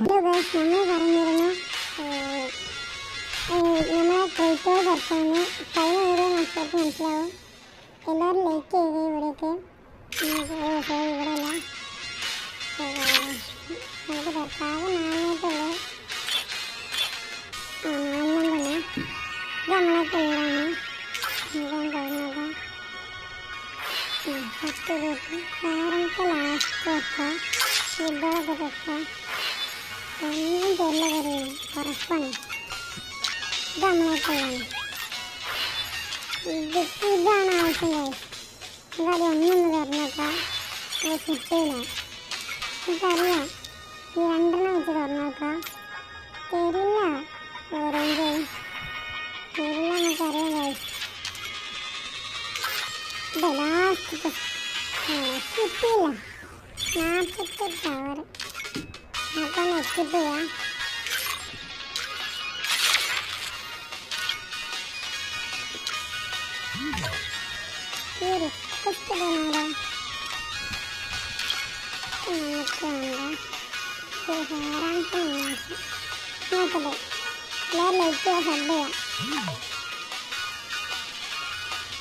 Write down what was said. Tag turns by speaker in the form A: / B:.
A: നമ്മൾ പറഞ്ഞിരുന്നു നമ്മളെ ക്രൈറ്റോട് പുറത്താന്ന് കഴിഞ്ഞ വീഡിയോ നോക്കിയപ്പോൾ മനസ്സിലാവും. എല്ലാവരും ലൈക്ക് ചെയ്യുക. ഇവിടേക്ക് സോറി ഇവിടെ അല്ല, നമുക്ക് പുറത്താകെ 400 തന്നെ. ഇത് നമ്മളൊക്കെ വീടാണ്. ഇതാണ് കഴിഞ്ഞത്. ഫസ്റ്റ് വീട്ടിൽ കാരൻ്റെ ലാസ്റ്റ് വെക്കാം. ഫുഡൊക്കെ വെക്കാം. ഒന്നും തെല്ല കറിയാണ്, ഉറപ്പാണ്. ഇത് നമ്മളൊക്കെയാണ്. ഇതാണ് ആവശ്യം കഴിയും. എന്തായാലും ഒന്നൊന്ന് തുറന്നേക്കാം. അത് കിട്ടില്ല. നമുക്കറിയാം ഈ 2 വെച്ച് തുറന്നേക്കാം. തരില്ല, ഓറഞ്ച് തരില്ല, നമുക്കറിയാം കഴിയും. ഇത് ലാസ്റ്റ് കിട്ടിയില്ല. 48 അവർ അപ്പം എക്സിപ്പ് ചെയ്യാം. ഈ റിക്വസ്റ്റ് തന്നാലോ നമുക്ക് വേണ്ട. 6ാമത്തെ മാസം നോക്കട്ടെ. എല്ലാവരും ലൈക്ക് ചെയ്യാൻ സബ് ചെയ്യാം.